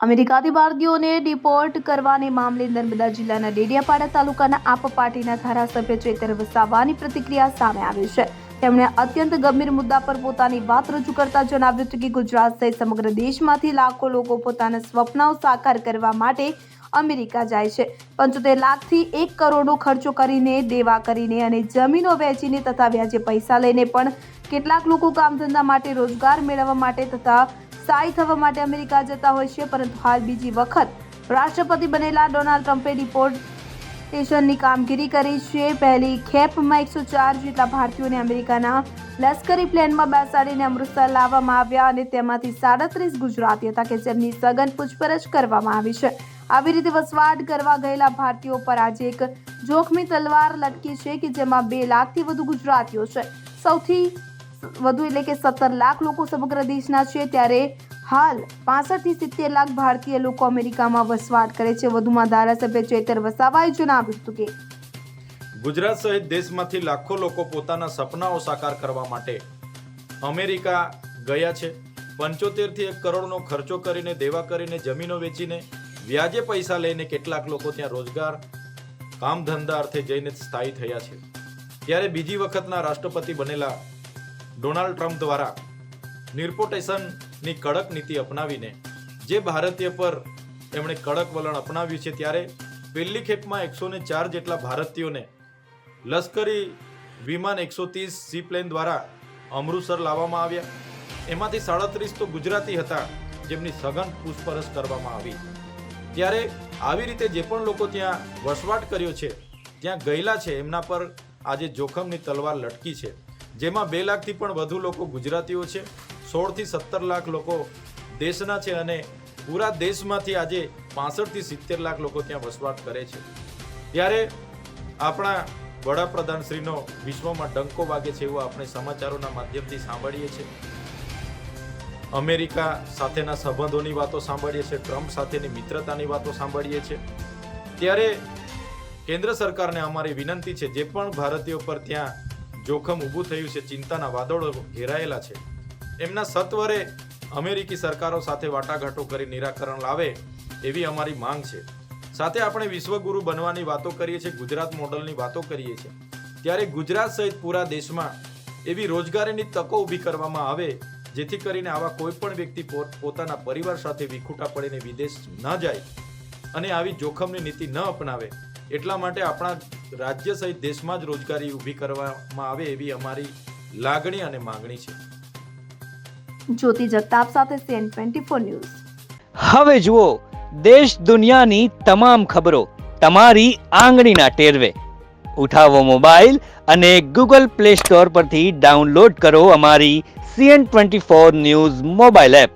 અમેરિકાથી ભારતીયોને ડિપોર્ટ કરવાને મામલે નર્મદા જિલ્લાના ડેડિયાપાડા તાલુકાના આપ પાર્ટીના ધારાસભ્ય ચેતર વસાવાની પ્રતિક્રિયા સામે આવી છે। તેમણે અત્યંત ગંભીર મુદ્દા પર પોતાની વાત રજૂ કરતા જણાવ્યું હતું કે ગુજરાત સહિત સમગ્ર દેશમાંથી લાખો લોકો પોતાના સ્વપ્નો સાકાર કરવા માટે અમેરિકા જાય છે। 75 લાખથી 1 કરોડનો ખર્ચો કરીને, દેવા કરીને અને જમીનો વેચીને તથા વ્યાજે પૈસા લઈને પણ કેટલાક લોકો કામ ધંધા માટે, રોજગાર મેળવવા માટે તથા સ્થાયી થવા માટે અમેરિકા જતા હોય છે। પરંતુ હાલ બીજી વખત રાષ્ટ્રપતિ બનેલા ડોનાલ્ડ ટ્રમ્પે ડિપોર્ટેશનની કામગીરી કરી છે। પહેલી ખેપમાં 104 જેટલા ભારતીયોને અમેરિકાના લશ્કરી પ્લેનમાં બેસાડીને અમૃતસર લાવવામાં આવ્યા અને તેમાંથી 37 ગુજરાતી હતા કે જેમની સઘન પૂછપરછ કરવામાં આવી છે। આવી રીતે વસવાટ કરવા ગયેલા ભારતીયો પર આજે એક જોખમી તલવાર લટકી છે કે જેમાં 2 લાખથી વધુ ગુજરાતીઓ છે। સૌથી વધુ એટલે કે 17 લાખ લોકો સમગ્ર દેશના છે, ત્યારે હાલ 65 થી 70 લાખ ભારતીય લોકો અમેરિકામાં વસવાટ કરે છે। વધુમાં ધારાસભ્ય ચેતર વસાવાએ જણાવ્યું હતું કે ગુજરાત સહિત દેશમાંથી લાખો લોકો પોતાના સપનાઓ સાકાર કરવા માટે અમેરિકા ગયા છે। 75 થી 1 કરોડનો ખર્ચો કરીને, દેવા કરીને, જમીનો વેચીને, વ્યાજે પૈસા લઈને કેટલાક લોકો ત્યાં રોજગાર, કામ ધંધા અર્થે જઈને સ્થાયી થયા છે। ત્યારે બીજી વખતના રાષ્ટ્રપતિ બનેલા ડોનાલ્ડ ટ્રમ્પ દ્વારા ડિપોર્ટેશનની કડક નીતિ અપનાવીને જે ભારતીય પર એમણે કડક વલણ અપનાવ્યું છે, ત્યારે પહેલી ખેપમાં 104 જેટલા ભારતીયોને લશ્કરી વિમાન 130 સી પ્લેન દ્વારા અમૃતસર લાવવામાં આવ્યા। એમાંથી 37 તો ગુજરાતી હતા, જેમની સઘન પૂછપરછ કરવામાં આવી। ત્યારે આવી રીતે જે પણ લોકો ત્યાં વસવાટ કર્યો છે, ત્યાં ગયેલા છે, એમના પર આજે જોખમની તલવાર લટકી છે, જેમાં 2 લાખથી પણ વધુ લોકો ગુજરાતીઓ છે। 16 થી 17 લાખ લોકો દેશના છે અને પૂરા દેશમાંથી આજે 65 થી 70 લાખ લોકો ત્યાં વસવાટ કરે છે। ત્યારે આપણા વડાપ્રધાન શ્રીનો વિશ્વમાં ડંકો વાગે છે એવું આપણે સમાચારોના માધ્યમથી સાંભળીએ છીએ। અમેરિકા સાથેના સંબંધોની વાતો સાંભળીએ છીએ, ટ્રમ્પ સાથેની મિત્રતાની વાતો સાંભળીએ છીએ। ત્યારે કેન્દ્ર સરકારને અમારી વિનંતી છે, જે પણ ભારતીયો પર ત્યાં જોખમ ઊભું થયું છે, ચિંતાના વાદળો ઘેરાયેલા છે, એમના સત્વરે અમેરિકી સરકારો સાથે વાટાઘાટો કરી નિરાકરણ લાવે એવી અમારી માંગ છે। સાથે આપણે વિશ્વગુરુ બનવાની વાતો કરીએ છીએ, ગુજરાત મોડલની વાતો કરીએ છીએ, ત્યારે ગુજરાત સહિત પૂરા દેશમાં એવી રોજગારીની તકો ઊભી કરવામાં આવે, જેથી કરીને આવા કોઈ પણ વ્યક્તિ પોતાના પરિવાર સાથે વિખૂટા પડીને વિદેશ ન જાય અને આવી જોખમની નીતિ ન અપનાવે। એટલા માટે આપણા રાજ્ય સહિત દેશમાં જ રોજગારી ઊભી કરવામાં આવે એવી અમારી લાગણી અને માંગણી છે। જ્યોતિ જગતાપ સાથે CN24 ન્યૂઝ। હવે જુઓ દેશ દુનિયાની તમામ ખબરો તમારી આંગળીના ટેરવે। ઉઠાવો મોબાઈલ અને Google Play Store પરથી ડાઉનલોડ કરો અમારી CN24 ન્યૂઝ મોબાઈલ એપ।